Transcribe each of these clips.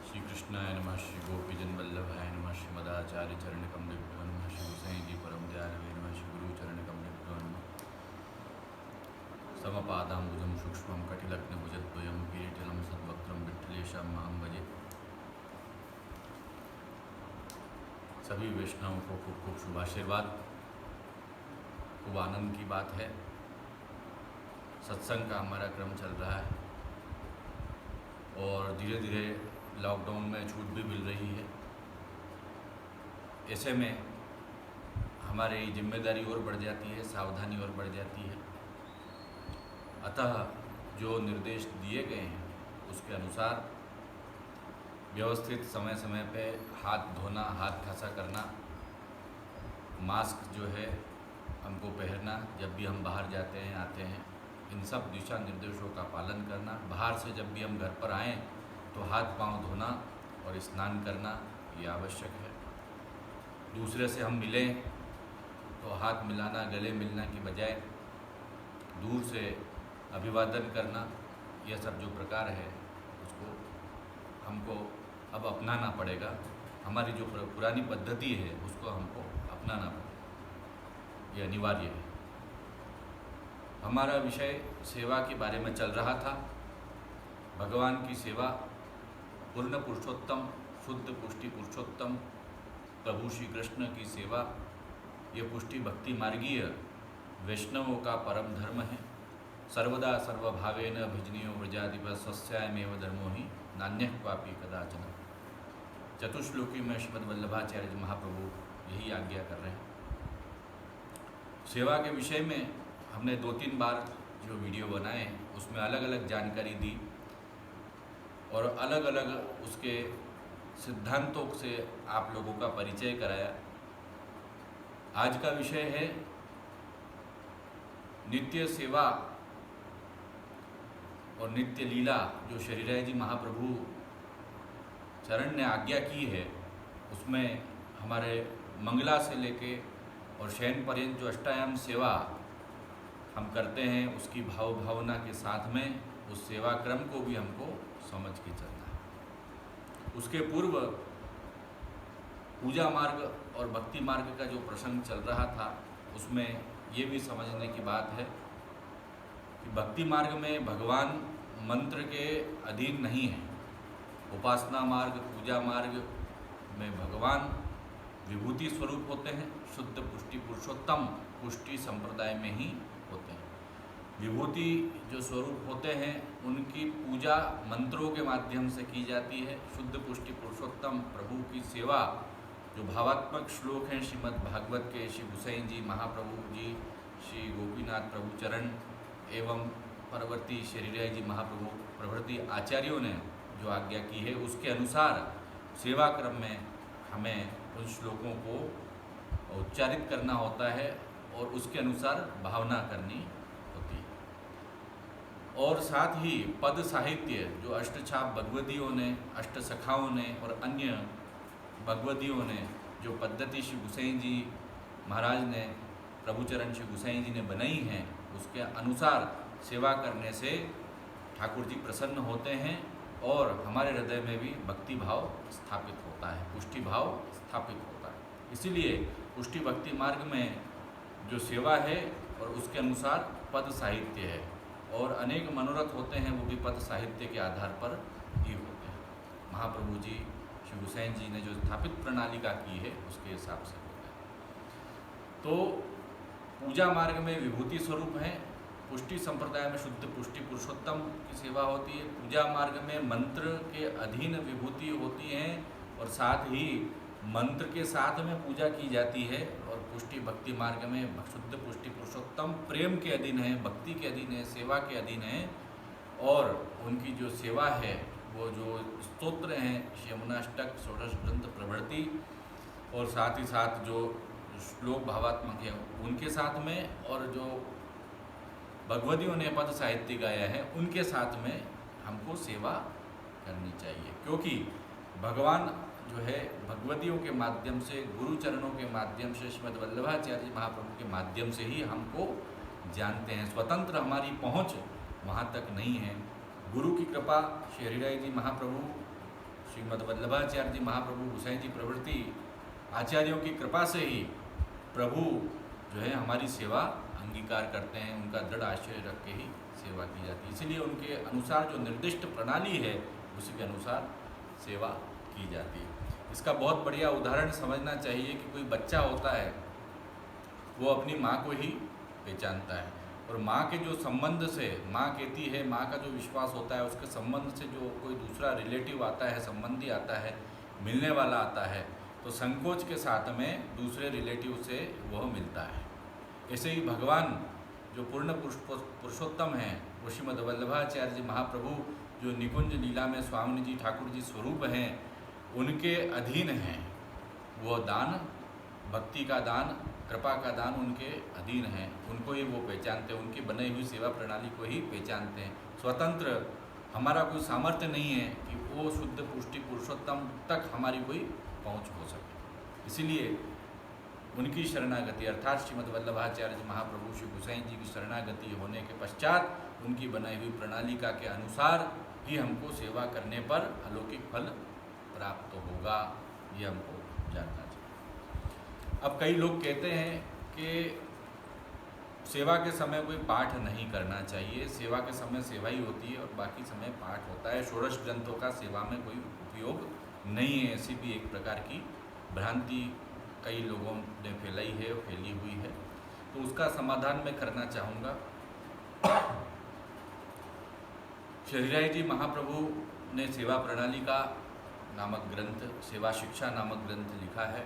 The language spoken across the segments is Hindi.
श्री कृष्णाय नमः, श्री गोपीजन वल्लभाय नमः, श्री मदाचार्य चरण कमलेभ्यो नमः, श्री गोसाई जी परम दयालवे नमः, श्री गुरु चरण कमलेभ्यो नमः। समपादाम्बुजं सूक्ष्मं कटिलग्नभुजद्वयं किरीटिनं सद्वक्त्रं विठ्ठलेशं मां भजे। सभी वैष्णवों को खूब खूब शुभ आशीर्वाद। खूब आनंद की बात है, सत्संग का हमारा क्रम चल रहा है और धीरे धीरे लॉकडाउन में छूट भी मिल रही है। ऐसे में हमारी जिम्मेदारी और बढ़ जाती है, सावधानी और बढ़ जाती है। अतः जो निर्देश दिए गए हैं उसके अनुसार व्यवस्थित समय समय पे हाथ धोना, हाथ खासा करना, मास्क जो है हमको पहनना जब भी हम बाहर जाते हैं आते हैं, इन सब दिशा निर्देशों का पालन करना। बाहर से जब भी हम घर पर आएँ तो हाथ पांव धोना और स्नान करना ये आवश्यक है। दूसरे से हम मिलें तो हाथ मिलाना, गले मिलना की बजाय दूर से अभिवादन करना, यह सब जो प्रकार है उसको हमको अब अपनाना पड़ेगा। हमारी जो पुरानी पद्धति है उसको हमको अपनाना पड़ेगा, ये अनिवार्य है। हमारा विषय सेवा के बारे में चल रहा था। भगवान की सेवा, पूर्ण पुरुषोत्तम, शुद्ध पुष्टि पुरुषोत्तम प्रभु श्री कृष्ण की सेवा, ये पुष्टि भक्ति मार्गीय वैष्णवों का परम धर्म है। सर्वदा सर्वभावेन भजनीयो व्रजाधिप सस्यायमेव धर्मो ही नान्यः क्वापि कदाचन। चतुश्लोकी में श्रीमद् वल्लभाचार्य जी महाप्रभु यही आज्ञा कर रहे हैं। सेवा के विषय में हमने 2-3 बार जो वीडियो बनाए उसमें अलग अलग जानकारी दी और अलग अलग उसके सिद्धांतों से आप लोगों का परिचय कराया। आज का विषय है नित्य सेवा और नित्य लीला। जो शरीराय जी महाप्रभु चरण ने आज्ञा की है उसमें हमारे मंगला से लेके और शयन पर्यंत जो अष्टायाम सेवा हम करते हैं उसकी भाव भावना के साथ में उस सेवा क्रम को भी हमको समझ के चलना है। उसके पूर्व पूजा मार्ग और भक्ति मार्ग का जो प्रसंग चल रहा था उसमें ये भी समझने की बात है कि भक्ति मार्ग में भगवान मंत्र के अधीन नहीं है। उपासना मार्ग, पूजा मार्ग में भगवान विभूति स्वरूप होते हैं, शुद्ध पुष्टि पुरुषोत्तम पुष्टि संप्रदाय में ही होते हैं। विभूति जो स्वरूप होते हैं उनकी पूजा मंत्रों के माध्यम से की जाती है। शुद्ध पुष्टि पुरुषोत्तम प्रभु की सेवा जो भावात्मक श्लोक हैं श्रीमद् भागवत के, श्री गोसाई जी महाप्रभु जी, श्री गोपीनाथ प्रभु चरण एवं परवर्ती शरीराय जी महाप्रभु प्रभृति आचार्यों ने जो आज्ञा की है उसके अनुसार सेवा क्रम में हमें उन श्लोकों को उच्चारित करना होता है और उसके अनुसार भावना करनी होती है। और साथ ही पद साहित्य जो अष्टछाप भगवदियों ने, अष्टसखाओं ने और अन्य भगवदियों ने जो पद्धति श्री गोसाई जी महाराज ने, प्रभुचरण श्री गोसाई जी ने बनाई हैं उसके अनुसार सेवा करने से ठाकुर जी प्रसन्न होते हैं और हमारे हृदय में भी भक्ति भाव स्थापित होता है, पुष्टि भाव स्थापित होता है। इसीलिए पुष्टि भक्ति मार्ग में जो सेवा है और उसके अनुसार पद साहित्य है और अनेक मनोरथ होते हैं, वो भी पद साहित्य के आधार पर ही होते हैं। महाप्रभु जी श्री गोसाई जी ने जो स्थापित प्रणालिका की है उसके हिसाब से होता है। तो पूजा मार्ग में विभूति स्वरूप हैं, पुष्टि संप्रदाय में शुद्ध पुष्टि पुरुषोत्तम की सेवा होती है। पूजा मार्ग में मंत्र के अधीन विभूति होती हैं और साथ ही मंत्र के साथ में पूजा की जाती है। और पुष्टि भक्ति मार्ग में शुद्ध पुष्टि पुरुषोत्तम प्रेम के अधीन है, भक्ति के अधीन है, सेवा के अधीन है। और उनकी जो सेवा है वो जो स्तोत्र हैं यमुनाष्टक, षोडश ग्रंथ प्रभृति और साथ ही साथ जो श्लोक भावात्मक है उनके साथ में और जो भगवदियों ने पद साहित्य गाया है उनके साथ में हमको सेवा करनी चाहिए। क्योंकि भगवान जो है भगवदियों के माध्यम से, गुरु चरणों के माध्यम से, श्रीमद् वल्लभाचार्य जी महाप्रभु के माध्यम से ही हमको जानते हैं। स्वतंत्र हमारी पहुंच वहाँ तक नहीं है। गुरु की कृपा श्री हरिराय जी महाप्रभु, श्रीमद् वल्लभाचार्य जी महाप्रभु गोसाई जी प्रभृति आचार्यों की कृपा से ही प्रभु जो है हमारी सेवा अंगीकार करते हैं, उनका दृढ़ आश्रय रख के ही सेवा की जाती है। इसीलिए उनके अनुसार जो निर्दिष्ट प्रणाली है उसी के अनुसार सेवा की जाती है। इसका बहुत बढ़िया उदाहरण समझना चाहिए कि कोई बच्चा होता है, वो अपनी माँ को ही पहचानता है, और माँ के जो संबंध से, माँ कहती है, माँ का जो विश्वास होता है, उसके संबंध से जो कोई दूसरा रिलेटिव आता है, संबंधी आता है, मिलने वाला आता है, तो संकोच के साथ में दूसरे रिलेटिव से वह मिलता है। ऐसे ही भगवान जो पूर्ण पुरुषोत्तम हैं, वो श्रीमद् वल्लभाचार्य जी महाप्रभु जो निकुंज लीला में स्वामी जी ठाकुर जी स्वरूप हैं, उनके अधीन हैं। वो दान, भक्ति का दान, कृपा का दान उनके अधीन है, उनको ही वो पहचानते हैं, उनकी बनाई हुई सेवा प्रणाली को ही पहचानते हैं। स्वतंत्र हमारा कोई सामर्थ्य नहीं है कि वो शुद्ध पुष्टि पुरुषोत्तम तक हमारी कोई पहुंच हो सके। इसीलिए उनकी शरणागति अर्थात श्रीमद् वल्लभाचार्य जी महाप्रभु श्री गोसाई जी की शरणागति होने के पश्चात उनकी बनाई हुई प्रणालिका के अनुसार ही हमको सेवा करने पर अलौकिक फल प्राप्त होगा, ये हमको जानना चाहिए। अब कई लोग कहते हैं कि सेवा के समय कोई पाठ नहीं करना चाहिए, सेवा के समय सेवा ही होती है और बाकी समय पाठ होता है, षोडश ग्रंथों का सेवा में कोई उपयोग नहीं है। ऐसी भी एक प्रकार की भ्रांति कई लोगों ने फैलाई है और फैली हुई है, तो उसका समाधान मैं करना चाहूँगा। शरीराई जी महाप्रभु ने सेवा प्रणाली का नामक ग्रंथ, सेवा शिक्षा नामक ग्रंथ लिखा है,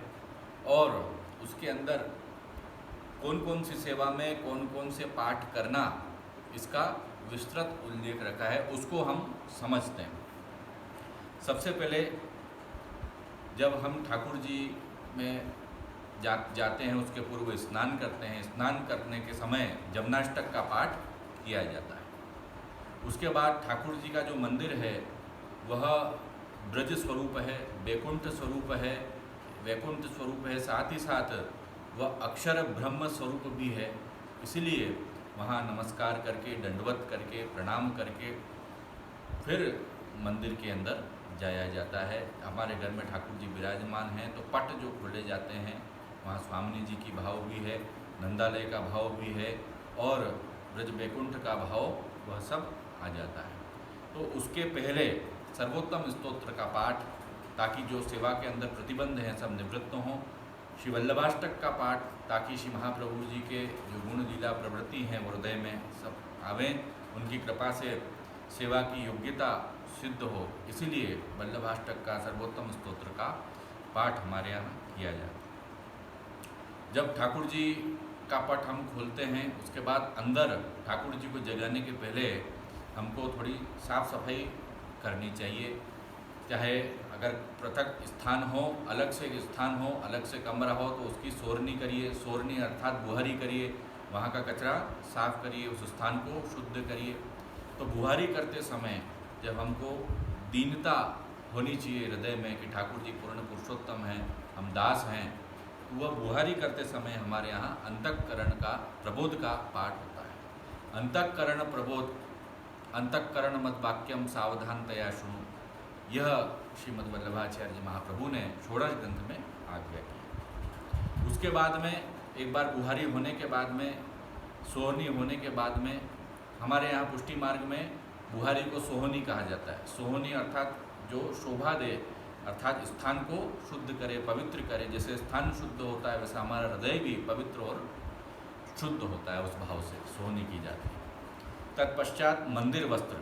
और उसके अंदर कौन कौन सी सेवा में कौन कौन से पाठ करना, इसका विस्तृत उल्लेख रखा है, उसको हम समझते हैं। सबसे पहले जब हम ठाकुर जी में जाते हैं, उसके पूर्व स्नान करते हैं। स्नान करने के समय जमनाष्टक का पाठ किया जाता है। उसके बाद ठाकुर जी का जो मंदिर है वह ब्रज स्वरूप है, वैकुंठ स्वरूप है, वैकुंठ स्वरूप है, साथ ही साथ वह अक्षर ब्रह्म स्वरूप भी है। इसलिए वहाँ नमस्कार करके, दंडवत करके, प्रणाम करके फिर मंदिर के अंदर जाया जाता है। हमारे घर में ठाकुर जी विराजमान हैं, तो पट जो खोले जाते हैं वहाँ स्वामिनी जी की भाव भी है, नंदालय का भाव भी है, और ब्रज वैकुंठ का भाव वह सब आ जाता है। तो उसके पहले सर्वोत्तम स्तोत्र का पाठ, ताकि जो सेवा के अंदर प्रतिबंध हैं सब निवृत्त हों। श्री वल्लभाष्टक का पाठ, ताकि श्री महाप्रभु जी के जो गुण लीला प्रवृत्ति हैं वो हृदय में सब आवें, उनकी कृपा से सेवा की योग्यता सिद्ध हो। इसीलिए वल्लभाष्टक का, सर्वोत्तम स्तोत्र का पाठ हमारे यहाँ किया जाता है। जब ठाकुर जी का पट हम खोलते हैं, उसके बाद अंदर ठाकुर जी को जगाने के पहले हमको थोड़ी साफ सफाई करनी चाहिए। चाहे अगर पृथक स्थान हो, अलग से स्थान हो, अलग से कमरा हो, तो उसकी सोरनी करिए। सोरनी अर्थात बुहारी करिए, वहाँ का कचरा साफ करिए, उस स्थान को शुद्ध करिए। तो बुहारी करते समय जब हमको दीनता होनी चाहिए हृदय में कि ठाकुर जी पूर्ण पुरुषोत्तम हैं, हम दास हैं, तो वह बुहारी करते समय हमारे यहाँ अंतःकरण का प्रबोध का पाठ होता है। अंतःकरण प्रबोध, अंतःकरण मद वाक्यम सावधानतया शुणु, यह श्रीमद् वल्लभाचार्य जी महाप्रभु ने षोडश ग्रंथ में आज्ञा की। उसके बाद में एक बार बुहारी होने के बाद में, सोहनी होने के बाद में, हमारे यहाँ पुष्टि मार्ग में बुहारी को सोहनी कहा जाता है। सोहनी अर्थात जो शोभा दे, अर्थात स्थान को शुद्ध करे, पवित्र करे। जैसे स्थान शुद्ध होता है वैसा हमारा हृदय भी पवित्र और शुद्ध होता है, उस भाव से सोहनी की जाती है। तत्पश्चात मंदिर वस्त्र,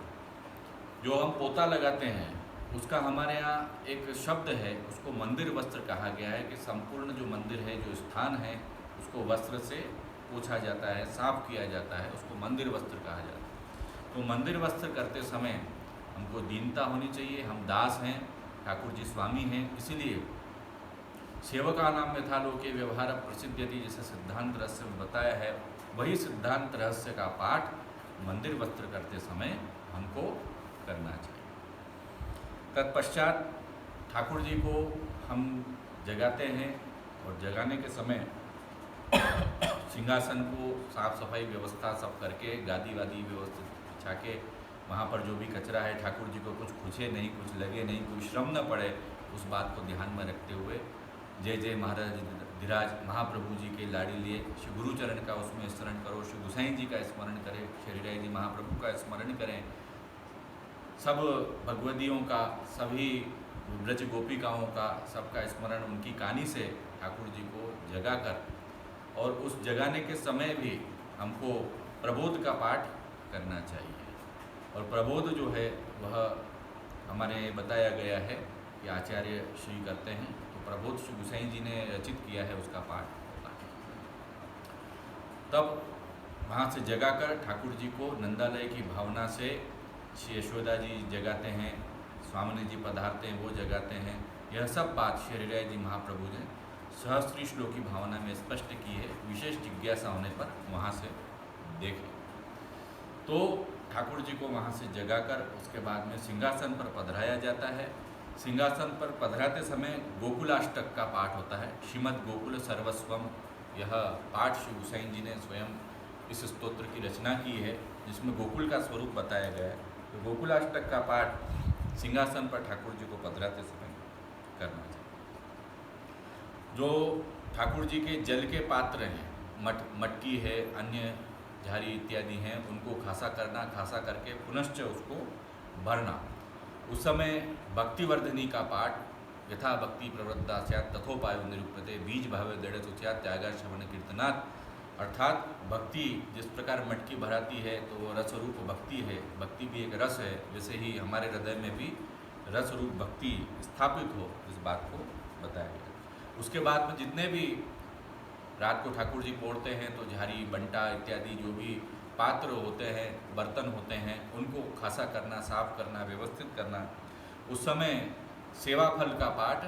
जो हम पोता लगाते हैं, उसका हमारे यहाँ एक शब्द है, उसको मंदिर वस्त्र कहा गया है कि संपूर्ण जो मंदिर है, जो स्थान है, उसको वस्त्र से पोछा जाता है, साफ किया जाता है, उसको मंदिर वस्त्र कहा जाता है। तो मंदिर वस्त्र करते समय हमको दीनता होनी चाहिए। हम दास हैं, ठाकुर जी स्वामी हैं, इसीलिए सेवका नाम यथालोके व्यवहार प्रसिद्ध्यति, जैसे सिद्धांत रहस्य में बताया है, वही सिद्धांत रहस्य का पाठ मंदिर वस्त्र करते समय हमको करना चाहिए। तत्पश्चात ठाकुर जी को हम जगाते हैं, और जगाने के समय सिंहासन को साफ सफाई व्यवस्था सब करके, गादी वादी व्यवस्थित बिछा के वहाँ पर जो भी कचरा है ठाकुर जी को कुछ खुचे नहीं, कुछ लगे नहीं, कोई श्रम न पड़े, उस बात को ध्यान में रखते हुए जय जय महाराज धीराज महाप्रभु जी के लाड़ी लिए श्री गुरुचरण का उसमें स्मरण करो, श्री गुसाई जी का स्मरण करें, श्री हृदय जी महाप्रभु का स्मरण करें, सब भगवदियों का, सभी ब्रज गोपिकाओं का, सबका स्मरण उनकी कहानी से ठाकुर जी को जगा कर, और उस जगाने के समय भी हमको प्रबोध का पाठ करना चाहिए। और प्रबोध जो है वह हमारे बताया गया है कि आचार्य श्री करते हैं, तो प्रबोध श्री गुसाई जी ने रचित किया है, उसका पाठ होता है। तब वहाँ से जगाकर ठाकुर जी को नंदालय की भावना से श्री यशोदा जी जगाते हैं, स्वामी जी पधारते हैं, वो जगाते हैं। यह सब बात श्री हृदय जी महाप्रभु ने सहस्त्री श्लोक की भावना में स्पष्ट की है। विशेष जिज्ञासा होने पर वहाँ से देखें। तो ठाकुर जी को वहाँ से जगाकर उसके बाद में सिंहासन पर पधराया जाता है। सिंहासन पर पधराते समय गोकुलाष्टक का पाठ होता है। श्रीमद् गोकुल सर्वस्वम, यह पाठ श्री गुसाई जी ने स्वयं इस स्तोत्र की रचना की है, जिसमें गोकुल का स्वरूप बताया गया है। तो गोकुलाष्टक का पाठ सिंहासन पर ठाकुर जी को पधराते समय करना चाहिए। जो ठाकुर जी के जल के पात्र हैं, मटकी है, अन्य झारी इत्यादि हैं, उनको खासा करना, खासा करके पुनश्च उसको भरना। उस समय भक्तिवर्धनी का पाठ, यथा भक्ति प्रवृत्ता स्यात् तथोपायो निरूप्यते, बीज भावे दृढ़ स्यात् त्यागा श्रवण कीर्तनात्। अर्थात भक्ति जिस प्रकार मटकी भराती है तो वो रस रूप भक्ति है, भक्ति भी एक रस है, वैसे ही हमारे हृदय में भी रस रूप भक्ति स्थापित हो, इस बात को बताया गया। उसके बाद में जितने भी रात को ठाकुर जी पौड़ते हैं तो झारी, बंटा इत्यादि जो भी पात्र होते हैं, बर्तन होते हैं, उनको खासा करना, साफ करना, व्यवस्थित करना। उस समय सेवा फल का पाठ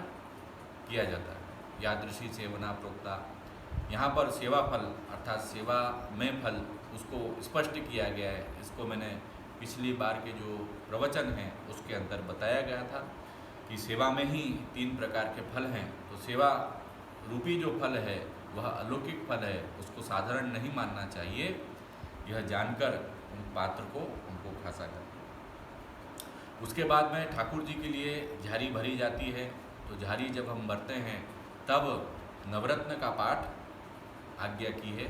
किया जाता है। यादृशी सेवना प्रोक्ता, यहाँ पर सेवा फल अर्थात सेवा में फल, उसको स्पष्ट किया गया है। इसको मैंने पिछली बार के जो प्रवचन हैं उसके अंदर बताया गया था कि सेवा में ही 3 प्रकार के फल हैं। तो सेवा रूपी जो फल है वह अलौकिक फल है, उसको साधारण नहीं मानना चाहिए। यह जानकर उन पात्र को उनको खासा करना। उसके बाद में ठाकुर जी के लिए झारी भरी जाती है। तो झारी जब हम भरते हैं तब नवरत्न का पाठ आज्ञा की है।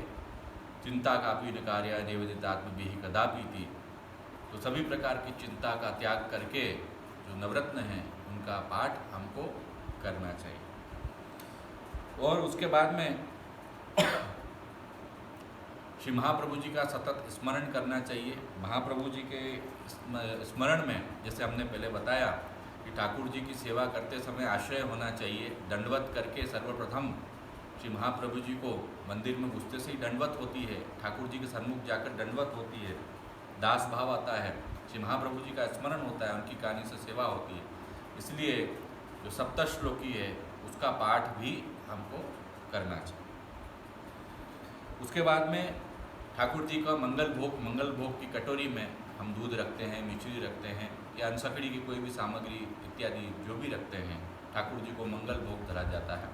चिंता कापी नकार्या देवदितात्म भी कदापि थी। तो सभी प्रकार की चिंता का त्याग करके जो नवरत्न हैं उनका पाठ हमको करना चाहिए। और उसके बाद में श्री महाप्रभु जी का सतत स्मरण करना चाहिए। महाप्रभु जी के स्मरण में जैसे हमने पहले बताया कि ठाकुर जी की सेवा करते समय आश्रय होना चाहिए। दंडवत करके सर्वप्रथम श्री महाप्रभु जी को मंदिर में घुसते से ही दंडवत होती है, ठाकुर जी के सन्मुख जाकर दंडवत होती है, दास भाव आता है, श्री महाप्रभु जी का स्मरण होता है, उनकी कहानी से सेवा होती है। इसलिए जो सप्तश्लोकी है उसका पाठ भी हमको करना चाहिए। उसके बाद में ठाकुर जी का मंगल भोग की कटोरी में हम दूध रखते हैं, मिश्री रखते हैं, या अनसकड़ी की कोई भी सामग्री इत्यादि जो भी रखते हैं, ठाकुर जी को मंगल भोग धरा जाता है।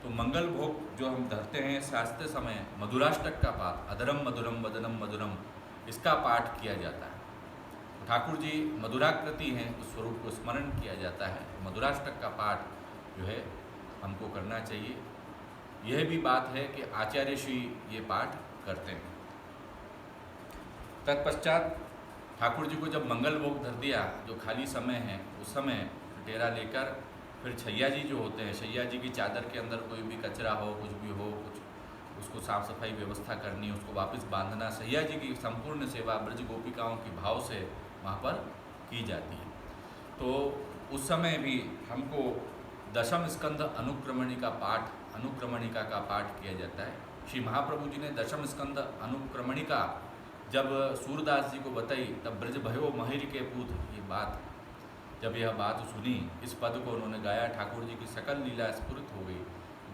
तो मंगल भोग जो हम धरते हैं शास्त्र समय मधुराष्टक का पाठ, अधरम मधुरम वदनम मधुरम, इसका पाठ किया जाता है। तो ठाकुर जी मधुराकृति हैं, उस स्वरूप को स्मरण किया जाता है। मधुराष्टक का पाठ जो है हमको करना चाहिए। यह भी बात है कि आचार्य श्री ये पाठ करते हैं। तत्पश्चात ठाकुर जी को जब मंगल भोग धर दिया, जो खाली समय है उस समय डेरा लेकर फिर छैया जी जो होते हैं, छैया जी की चादर के अंदर कोई भी कचरा हो, कुछ भी हो, कुछ उसको साफ सफाई व्यवस्था करनी, उसको वापस बांधना, छैया जी की संपूर्ण सेवा ब्रज गोपिकाओं की भाव से वहाँ पर की जाती है। तो उस समय भी हमको दशम स्कंद अनुक्रमणिका का पाठ किया जाता है। श्री महाप्रभु जी ने दशम स्कंद अनुक्रमणिका जब सूरदास जी को बताई तब ब्रज भयो महिर के पूत, ये बात जब यह बात सुनी, इस पद को उन्होंने गाया, ठाकुर जी की सकल लीला स्फुरित हो गई।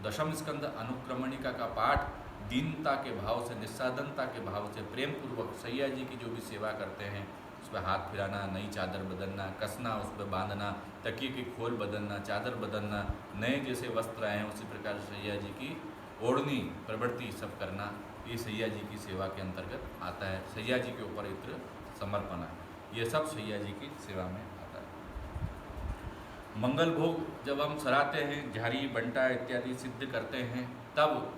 दशम स्कंद अनुक्रमणिका का पाठ दीनता के भाव से, निस्साधनता के भाव से, प्रेम पूर्वक सैया जी की जो भी सेवा करते हैं उस पर हाथ फिराना, नई चादर बदलना, कसना, उस पर बांधना, तकिए की खोल बदलना, चादर बदलना, नए जैसे वस्त्र आए हैं उसी प्रकार सैया जी की ओढ़नी प्रवृत्ति सब करना, ये सैया जी की सेवा के अंतर्गत आता है। सैया जी के ऊपर इत्र समर्पण है। ये सब शैया जी की सेवा में आता है। मंगल भोग जब हम सराते हैं, झारी बंटा इत्यादि सिद्ध करते हैं, तब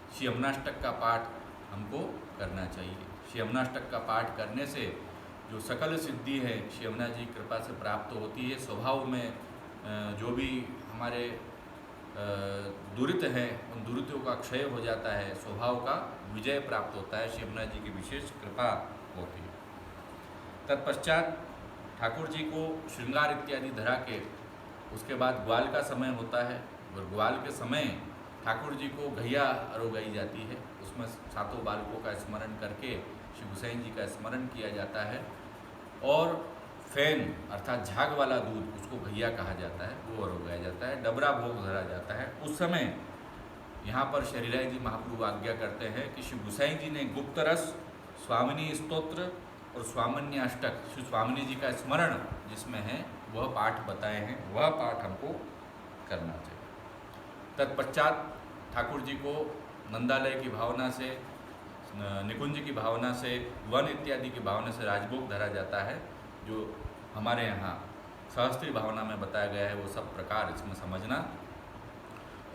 श्री यमुनाष्टक का पाठ हमको करना चाहिए। श्री यमुनाष्टक का पाठ करने से जो सकल सिद्धि है श्री यमुना जी की कृपा से प्राप्त होती है। स्वभाव में जो भी हमारे दुरित हैं उन दुरितों का क्षय हो जाता है, स्वभाव का विजय प्राप्त होता है, श्री यमुना जी की विशेष कृपा होती है। तत्पश्चात ठाकुर जी को श्रृंगार इत्यादि धरा के उसके बाद ग्वाल का समय होता है, और ग्वाल के समय ठाकुर जी को घैया अरोगाई जाती है। उसमें सातों बालकों का स्मरण करके श्री गोसाई जी का स्मरण किया जाता है, और फैन अर्थात झाग वाला दूध, उसको घैया कहा जाता है, वो अरोगाया जाता है। डबरा भोग धरा जाता है। उस समय यहाँ पर शरीराय जी महाप्रभु आज्ञा करते हैं कि श्री गोसाई जी ने गुप्त रस, स्वामिनी स्तोत्र और स्वामन्याष्टक, श्री स्वामिनी जी का स्मरण जिसमें है वह पाठ बताए हैं, वह पाठ हमको करना चाहिए। तत्पश्चात ठाकुर जी को नंदालय की भावना से, निकुंज की भावना से, वन इत्यादि की भावना से राजभोग धरा जाता है, जो हमारे यहाँ सहस्त्री भावना में बताया गया है वो सब प्रकार इसमें समझना।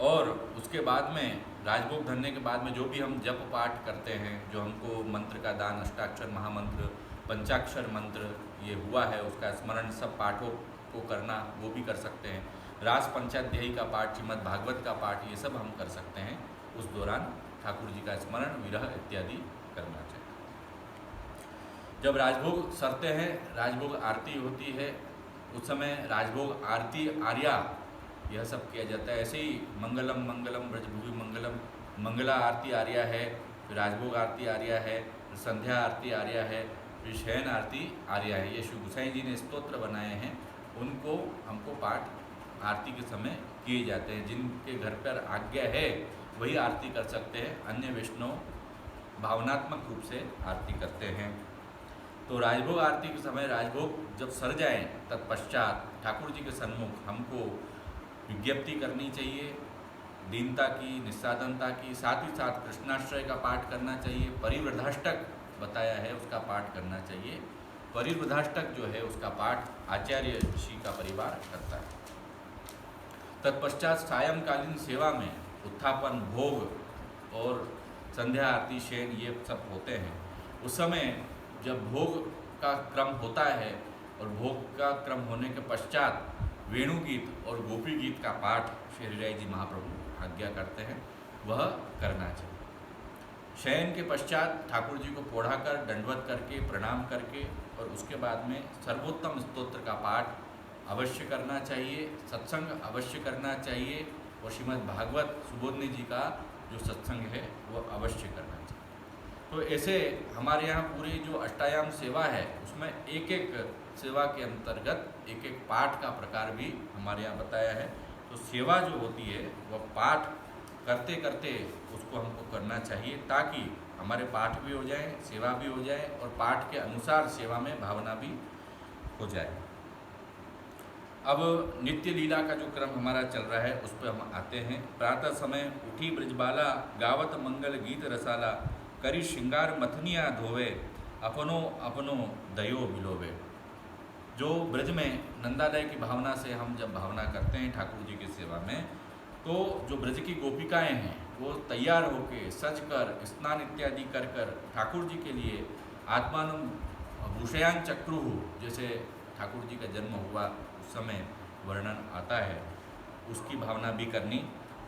और उसके बाद में राजभोग धरने के बाद में जो भी हम जप पाठ करते हैं, जो हमको मंत्र का दान, अष्टाक्षर महामंत्र, पंचाक्षर मंत्र ये हुआ है, उसका स्मरण सब पाठों को करना, वो भी कर सकते हैं। रास पंचाध्यायी का पाठ, श्रीमद् भागवत का पाठ, ये सब हम कर सकते हैं। उस दौरान ठाकुर जी का स्मरण, विरह इत्यादि करना चाहिए। जब राजभोग सरते हैं, राजभोग आरती होती है, उस समय राजभोग आरती आर्या यह सब किया जाता है। ऐसे ही मंगलम मंगलम ब्रजभुवि मंगलम, मंगला आरती आर्या है, फिर राजभोग आरती आर्या है, फिर संध्या आरती आर्या है, फिर शयन आरती आर्या है। ये श्री गोसाई जी ने स्तोत्र बनाए हैं, उनको हमको पाठ आरती के समय किए जाते हैं। जिनके घर पर आज्ञा है वही आरती कर सकते हैं, अन्य वैष्णव भावनात्मक रूप से आरती करते हैं। तो राजभोग आरती के समय राजभोग जब सर जाए, तत्पश्चात ठाकुर जी के सन्मुख हमको विज्ञप्ति करनी चाहिए, दीनता की, निस्साधनता की, साथ ही साथ कृष्णाश्रय का पाठ करना चाहिए। परिवृद्धाष्टक बताया है, उसका पाठ करना चाहिए। परिवृद्धाष्टक जो है उसका पाठ आचार्य श्री का परिवार करता है। तत्पश्चात सायंकालीन सेवा में उत्थापन, भोग और संध्या आरती, शयन ये सब होते हैं। उस समय जब भोग का क्रम होता है और भोग का क्रम होने के पश्चात वेणु गीत और गोपी गीत का पाठ श्री हरिराय जी महाप्रभु आज्ञा करते हैं, वह करना चाहिए। शयन के पश्चात ठाकुर जी को पोढ़ाकर, दंडवत करके, प्रणाम करके, और उसके बाद में सर्वोत्तम स्तोत्र का पाठ अवश्य करना चाहिए, सत्संग अवश्य करना चाहिए, और श्रीमद् भागवत सुबोधनी जी का जो सत्संग है वो अवश्य करना चाहिए। तो ऐसे हमारे यहाँ पूरी जो अष्टायाम सेवा है उसमें एक एक सेवा के अंतर्गत एक एक पाठ का प्रकार भी हमारे यहाँ बताया है। तो सेवा जो होती है वह पाठ करते करते उसको हमको करना चाहिए, ताकि हमारे पाठ भी हो जाए, सेवा भी हो जाए, और पाठ के अनुसार सेवा में भावना भी हो जाए। अब नित्य लीला का जो क्रम हमारा चल रहा है उस पर हम आते हैं। प्रातः समय उठी ब्रजबाला, गावत मंगल गीत रसाला, करी श्रृंगार मथनिया धोवे, अपनो अपनो दयो बिलोवे। जो ब्रज में नंदालय की भावना से हम जब भावना करते हैं ठाकुर जी की सेवा में, तो जो ब्रज की गोपिकाएं हैं वो तैयार होके सज कर, स्नान इत्यादि कर कर ठाकुर जी के लिए आत्मान भूषयान चक्रु, जैसे ठाकुर जी का जन्म हुआ उस समय वर्णन आता है, उसकी भावना भी करनी,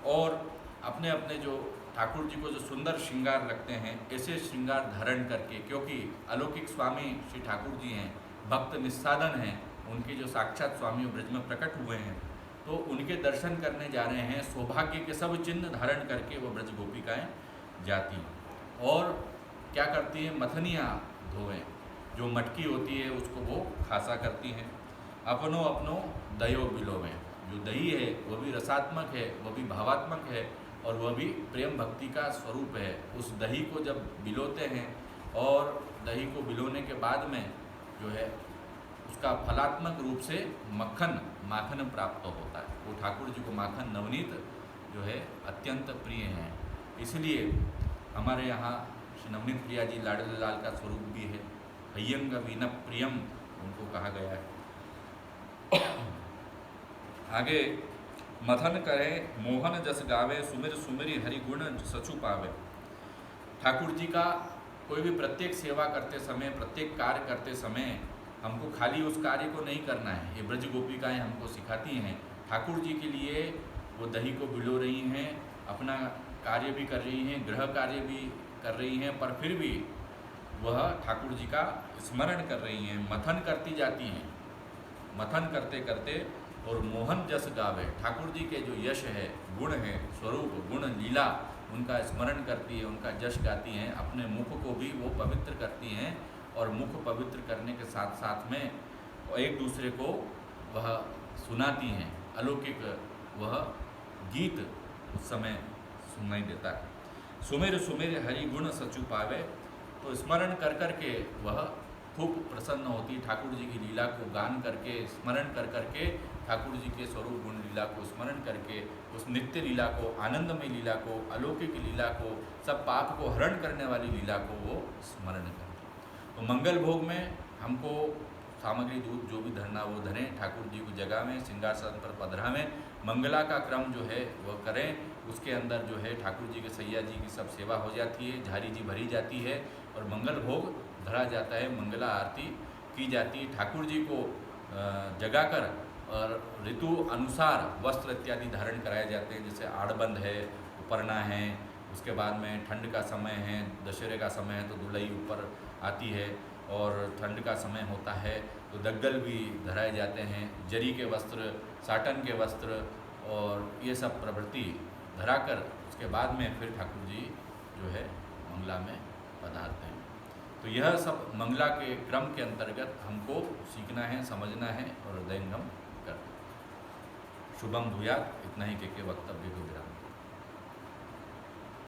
और अपने अपने जो ठाकुर जी को जो सुंदर श्रृंगार लगते हैं ऐसे श्रृंगार धारण करके, क्योंकि अलौकिक स्वामी श्री ठाकुर जी हैं, भक्त निस्साधन हैं, उनके जो साक्षात स्वामी ब्रज में प्रकट हुए हैं, तो उनके दर्शन करने जा रहे हैं। सौभाग्य के सब चिन्ह धारण करके वो ब्रज गोपिकाएँ जाती और क्या करती हैं, मथनियाँ धोएं, जो मटकी होती है उसको वो खासा करती हैं। अपनो अपनो दयो बिलोवें, जो दही है वह भी रसात्मक है, वह भी भावात्मक है, और वह भी प्रेम भक्ति का स्वरूप है। उस दही को जब बिलोते हैं और दही को बिलोने के बाद में जो है उसका फलात्मक रूप से मक्खन, माखन प्राप्त होता है। वो ठाकुर जी को माखन नवनीत जो है अत्यंत प्रिय हैं, इसलिए हमारे यहाँ श्री नवनीत प्रिया जी लाडले लाल का स्वरूप भी है। हय्यंग वीन प्रियम उनको कहा गया है। आगे, मथन करे मोहन जस गावे, सुमिर सुमिरि हरि गुण सचु पावे। ठाकुर जी का कोई भी प्रत्येक सेवा करते समय, प्रत्येक कार्य करते समय हमको खाली उस कार्य को नहीं करना है। ये ब्रज गोपिकाएँ हमको सिखाती हैं। ठाकुर जी के लिए वो दही को भिगो रही हैं, अपना कार्य भी कर रही हैं, गृह कार्य भी कर रही हैं, पर फिर भी वह ठाकुर जी का स्मरण कर रही हैं, मथन करती जाती हैं। मथन करते करते और मोहन जस गावे, ठाकुर जी के जो यश है, गुण है, स्वरूप, गुण, लीला, उनका स्मरण करती है, उनका यश गाती हैं। अपने मुख को भी वो पवित्र करती हैं और मुख पवित्र करने के साथ साथ में एक दूसरे को वह सुनाती हैं। अलौकिक वह गीत उस समय सुनाई देता है। सुमिर सुमिर हरि गुण सचु पावे, तो स्मरण कर कर के वह खूब प्रसन्न होती। ठाकुर जी की लीला को गान करके, स्मरण कर कर के, ठाकुर जी के स्वरूप गुण लीला को स्मरण करके, उस नित्य लीला को, आनंदमय लीला को, अलौकिक लीला को, सब पाप को हरण करने वाली लीला को वो स्मरण करते। तो मंगल भोग में हमको सामग्री दूध जो भी धरना वो धरें, ठाकुर जी को जगह में, सिंहासन पर पधरावें, मंगला का क्रम जो है वह करें। उसके अंदर जो है ठाकुर जी के सैया जी की सब सेवा हो जाती है, झारी जी भरी जाती है और मंगल भोग धरा जाता है, मंगला आरती की जाती है। ठाकुर जी को जगाकर और ऋतु अनुसार वस्त्र इत्यादि धारण कराए जाते हैं, जैसे आड़बंद है, उपरना है, उसके बाद में ठंड का समय है, दशहरे का समय है तो दुलई ऊपर आती है, और ठंड का समय होता है तो दग्गल भी धराए जाते हैं, जरी के वस्त्र, साटन के वस्त्र, और ये सब प्रवृत्ति धराकर उसके बाद में फिर ठाकुर जी जो है मंगला में पधारते हैं। तो यह सब मंगला के क्रम के अंतर्गत हमको सीखना है, समझना है और हृदयंगम करना। शुभम भूयात्। इतना ही के वक्तव्य को विराम।